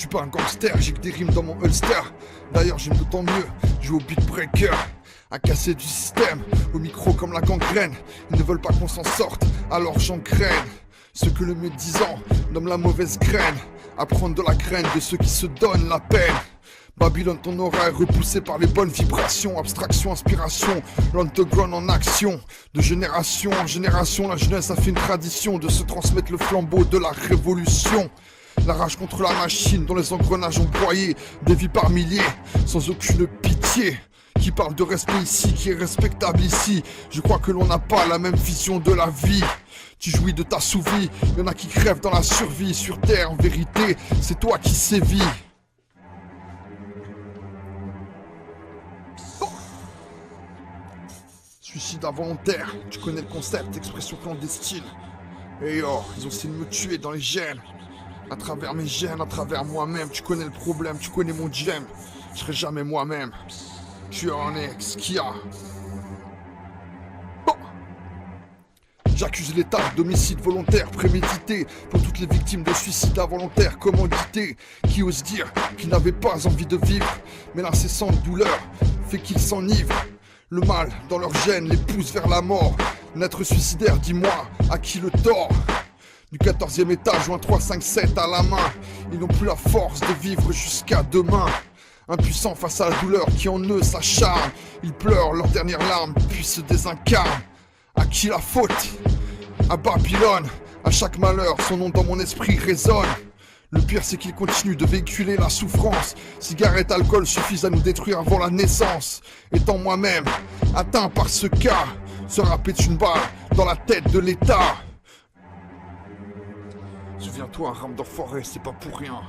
suis pas un gangster, j'ai que des rimes dans mon holster. D'ailleurs j'aime d'autant mieux jouer au beatbreaker, à casser du système, au micro comme la gangrène. Ils ne veulent pas qu'on s'en sorte, alors j'engraine ce que le médisant nomme la mauvaise graine. À prendre de la graine de ceux qui se donnent la peine. Babylone, ton aura est repoussé par les bonnes vibrations. Abstraction, inspiration, l'underground en action. De génération en génération, la jeunesse a fait une tradition de se transmettre le flambeau de la révolution. La rage contre la machine dont les engrenages ont broyé des vies par milliers, sans aucune pitié. Qui parle de respect ici, qui est respectable ici. Je crois que l'on n'a pas la même vision de la vie. Tu jouis de ta sous-vie, y'en a qui crèvent dans la survie. Sur terre, en vérité, c'est toi qui sévis. Suicide involontaire, tu connais le concept, expression clandestine. Et oh, ils ont essayé de me tuer dans les gènes. À travers mes gènes, à travers moi-même. Tu connais le problème, tu connais mon gemme. Je serai jamais moi-même. Tu en es, ce qu'il y a. J'accuse l'État d'homicide volontaire prémédité pour toutes les victimes de suicide involontaire commandité, qui osent dire qu'ils n'avaient pas envie de vivre, mais l'incessante douleur fait qu'ils s'enivrent. Le mal dans leur gène les pousse vers la mort. Naître suicidaire, dis-moi, à qui le tort? Du 14e étage ou un 357 à la main, ils n'ont plus la force de vivre jusqu'à demain. Impuissants face à la douleur qui en eux s'acharne, ils pleurent leurs dernières larmes puis se désincarnent. À qui la faute? À Babylone. À chaque malheur, son nom dans mon esprit résonne. Le pire c'est qu'ils continuent de véhiculer la souffrance. Cigarettes, alcool suffisent à nous détruire avant la naissance. Étant moi-même atteint par ce cas, se rap est une balle dans la tête de l'État. Souviens-toi, un rame d'enfoiré, c'est pas pour rien.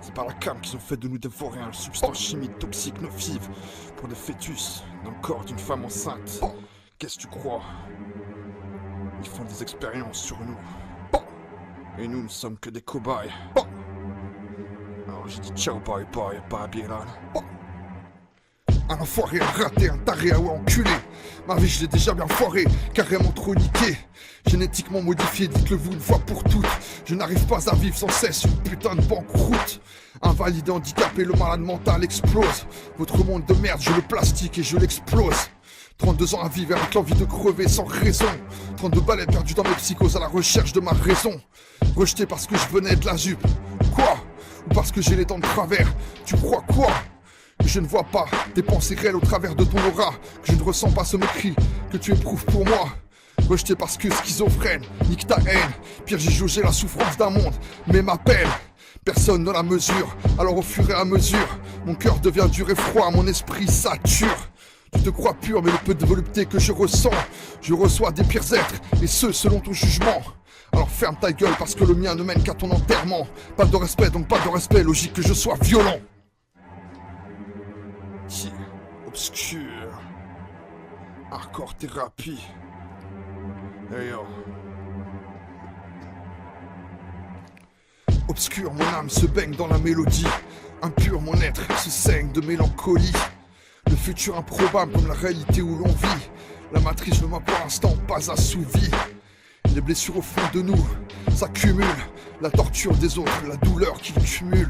C'est par la cam qu'ils ont fait de nous des vauriens. Une substance chimique toxique nocive pour des fœtus dans le corps d'une femme enceinte. Qu'est-ce que tu crois? Ils font des expériences sur nous. Et nous ne sommes que des cobayes. Alors j'ai dit ciao bye bye Babylone. Un enfoiré, un raté, un taré, ah ouais enculé. Ma vie je l'ai déjà bien foiré, carrément trop niqué. Génétiquement modifié, dites-le vous une fois pour toutes. Je n'arrive pas à vivre sans cesse une putain de banqueroute. Invalidé, handicapé, le malade mental explose. Votre monde de merde, je le plastique et je l'explose. 32 ans à vivre avec l'envie de crever sans raison. 32 balais perdus dans mes psychoses à la recherche de ma raison. Rejeté parce que je venais de la ZUP. Quoi? Ou parce que j'ai les dents de travers? Tu crois quoi? Que je ne vois pas tes pensées réelles au travers de ton aura. Que je ne ressens pas ce mépris que tu éprouves pour moi. Rejeté parce que schizophrène, nique ta haine. Pire j'ai jaugé la souffrance d'un monde, mais ma peine personne ne la mesure. Alors au fur et à mesure, mon cœur devient dur et froid, mon esprit sature. Tu te crois pur, mais le peu de volupté que je ressens, je reçois des pires êtres, et ce selon ton jugement. Alors ferme ta gueule parce que le mien ne mène qu'à ton enterrement. Pas de respect, donc pas de respect, logique que je sois violent. Obscur. Hardcore thérapie. Hey yo. Obscur, mon âme se baigne dans la mélodie. Impur, mon être se saigne de mélancolie. Le futur improbable comme la réalité où l'on vit. La matrice ne m'a pour l'instant pas assouvi. Les blessures au fond de nous s'accumulent. La torture des autres, la douleur qu'ils cumulent.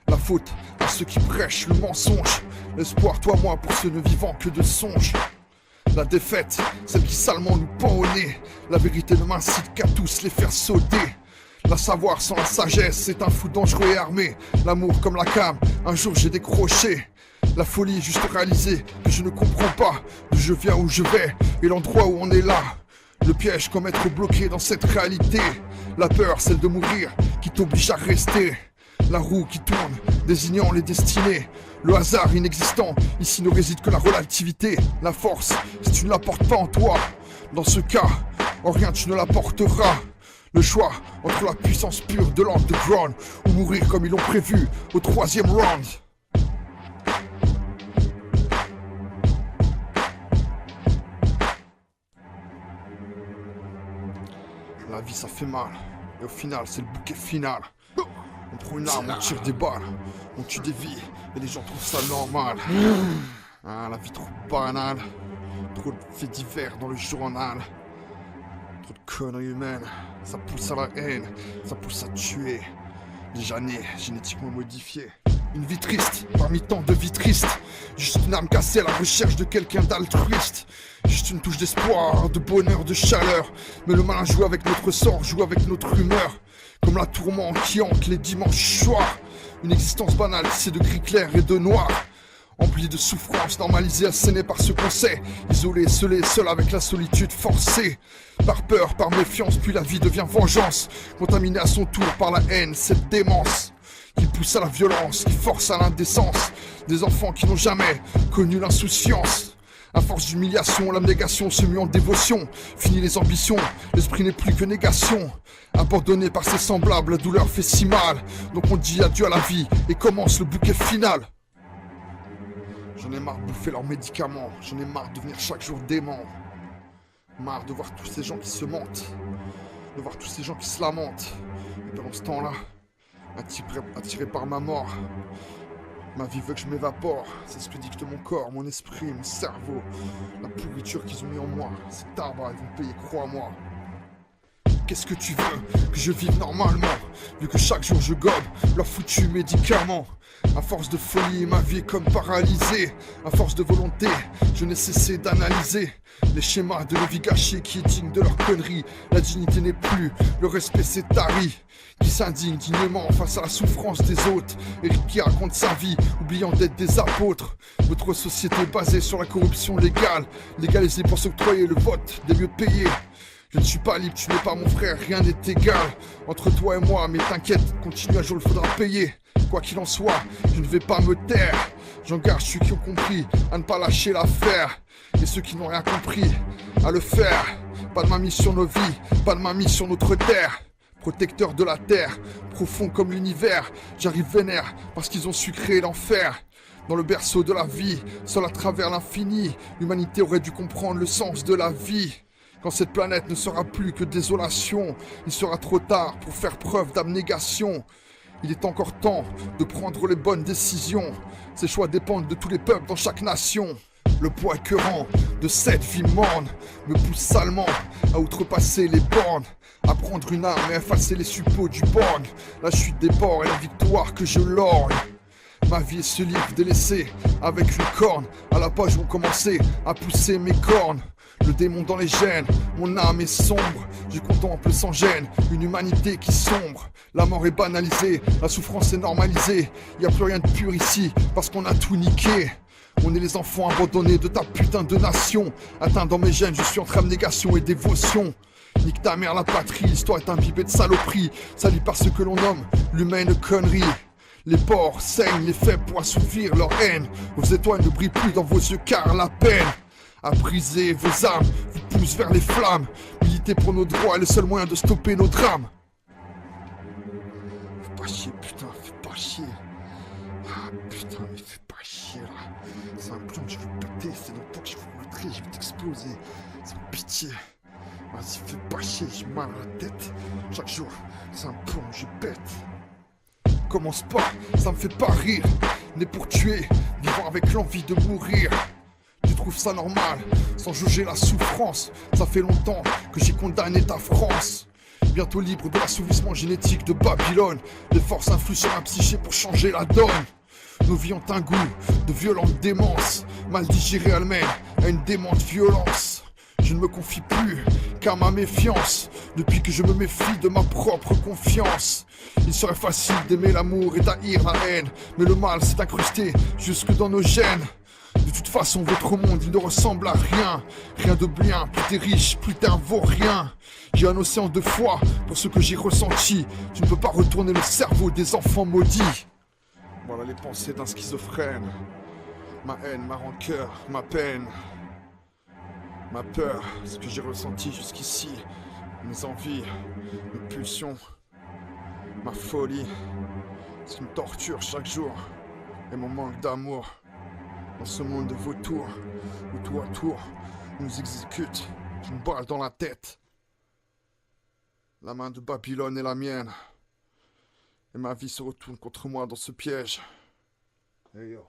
La faute à ceux qui prêchent le mensonge. L'espoir, toi, moi, pour ceux ne vivant que de songes. La défaite, celle qui salement nous pend au nez. La vérité ne m'incite qu'à tous les faire sauter. La savoir sans la sagesse, c'est un fou dangereux et armé. L'amour comme la cam, un jour j'ai décroché. La folie est juste réaliser que je ne comprends pas d'où je viens, où je vais et l'endroit où on est là. Le piège comme être bloqué dans cette réalité. La peur, celle de mourir, qui t'oblige à rester. La roue qui tourne, désignant les destinées. Le hasard inexistant, ici ne réside que la relativité. La force, si tu ne la portes pas en toi. Dans ce cas, en rien tu ne la porteras. Le choix entre la puissance pure de l'underground ou mourir comme ils l'ont prévu au 3e round. La vie ça fait mal, et au final c'est le bouquet final. On prend une arme, on tire des balles, on tue des vies, et les gens trouvent ça normal. Ah, la vie trop banale, trop de faits divers dans le journal. Trop de conneries humaines, ça pousse à la haine, ça pousse à tuer. Déjà né, génétiquement modifié. Une vie triste, parmi tant de vies tristes. Juste une âme cassée à la recherche de quelqu'un d'altruiste. Juste une touche d'espoir, de bonheur, de chaleur. Mais le malin joue avec notre sort, joue avec notre humeur. Comme la tourmente qui hante les dimanches soirs. Une existence banale, c'est de gris clair et de noir. Empli de souffrance, normalisé, asséné par ce qu'on sait. Isolé, scellé, seul avec la solitude forcée. Par peur, par méfiance, puis la vie devient vengeance. Contaminée à son tour par la haine, cette démence qui pousse à la violence, qui force à l'indécence. Des enfants qui n'ont jamais connu l'insouciance. À force d'humiliation, l'abnégation se mue en dévotion. Fini les ambitions, l'esprit n'est plus que négation. Abandonné par ses semblables, la douleur fait si mal. Donc on dit adieu à la vie et commence le bouquet final. J'en ai marre de bouffer leurs médicaments. J'en ai marre de devenir chaque jour dément. Marre de voir tous ces gens qui se mentent. De voir tous ces gens qui se lamentent. Et pendant ce temps-là, attiré par ma mort, ma vie veut que je m'évapore. C'est ce que dicte mon corps, mon esprit, mon cerveau. La pourriture qu'ils ont mis en moi. Cet arbre, ils vont payer, crois-moi. Qu'est-ce que tu veux que je vive normalement, vu que chaque jour je gobe leurs foutus médicaments. À force de folie, ma vie est comme paralysée. À force de volonté, je n'ai cessé d'analyser les schémas de nos vies gâchées qui est digne de leur connerie. La dignité n'est plus, le respect s'est tari. Qui s'indigne dignement face à la souffrance des autres. Et qui raconte sa vie, oubliant d'être des apôtres. Votre société basée sur la corruption légale, légalisée pour s'octroyer le vote des mieux payés. Je ne suis pas libre, tu n'es pas mon frère, rien n'est égal entre toi et moi, mais t'inquiète, continue, un jour il faudra payer. Quoi qu'il en soit, je ne vais pas me taire. J'engage ceux qui ont compris à ne pas lâcher l'affaire. Et ceux qui n'ont rien compris à le faire. Pas de mamie sur nos vies, pas de mamie sur notre terre. Protecteur de la terre, profond comme l'univers. J'arrive vénère parce qu'ils ont su créer l'enfer. Dans le berceau de la vie, seul à travers l'infini, l'humanité aurait dû comprendre le sens de la vie. Quand cette planète ne sera plus que désolation, il sera trop tard pour faire preuve d'abnégation. Il est encore temps de prendre les bonnes décisions. Ces choix dépendent de tous les peuples dans chaque nation. Le poids écœurant de cette vie morne me pousse salement à outrepasser les bornes. À prendre une arme et effacer les suppôts du borgne. La chute des porcs et la victoire que je lorgne. Ma vie est ce livre délaissé avec une corne. À la page où on commençait à pousser mes cornes. Le démon dans les gènes, mon âme est sombre. Je contemple sans gêne une humanité qui sombre. La mort est banalisée, la souffrance est normalisée. Y a plus rien de pur ici, parce qu'on a tout niqué. On est les enfants abandonnés de ta putain de nation. Atteint dans mes gènes, je suis entre abnégation et dévotion. Nique ta mère la patrie, l'histoire est imbibée de saloperie. Salie par ce que l'on nomme l'humaine connerie. Les porcs saignent les faibles pour assouvir leur haine. Vos étoiles ne brillent plus dans vos yeux car la peine à briser vos âmes, vous pousse vers les flammes. Militer pour nos droits est le seul moyen de stopper nos drames. Fais pas chier, putain, fais pas chier. Ah putain, mais fais pas chier là. C'est un plan que je veux péter, c'est dans le temps que je veux montrer, je vais t'exploser. C'est une pitié. Vas-y, fais pas chier, j'ai mal à la tête. Chaque jour, c'est un plan que je pète. Commence pas, ça me fait pas rire. Né pour tuer, vivant avec l'envie de mourir. Tu trouves ça normal, sans juger la souffrance. Ça fait longtemps que j'ai condamné ta France. Bientôt libre de l'assouvissement génétique de Babylone. Les forces influent sur ma psyché pour changer la donne. Nos vies ont un goût de violente démence. Mal digéré elle mène à une démente violence. Je ne me confie plus qu'à ma méfiance. Depuis que je me méfie de ma propre confiance. Il serait facile d'aimer l'amour et d'haïr la haine. Mais le mal s'est incrusté jusque dans nos gènes. De toute façon, votre monde, il ne ressemble à rien. Rien de bien, plus t'es riche, plus t'es un vaurien. J'ai un océan de foi pour ce que j'ai ressenti. Tu ne peux pas retourner le cerveau des enfants maudits. Voilà les pensées d'un schizophrène. Ma haine, ma rancœur, ma peine. Ma peur, ce que j'ai ressenti jusqu'ici. Mes envies, mes pulsions. Ma folie, ce qui me torture chaque jour. Et mon manque d'amour. Dans ce monde de vautours, où tour à tour, on nous exécute une balle dans la tête. La main de Babylone est la mienne. Et ma vie se retourne contre moi dans ce piège. Hey yo.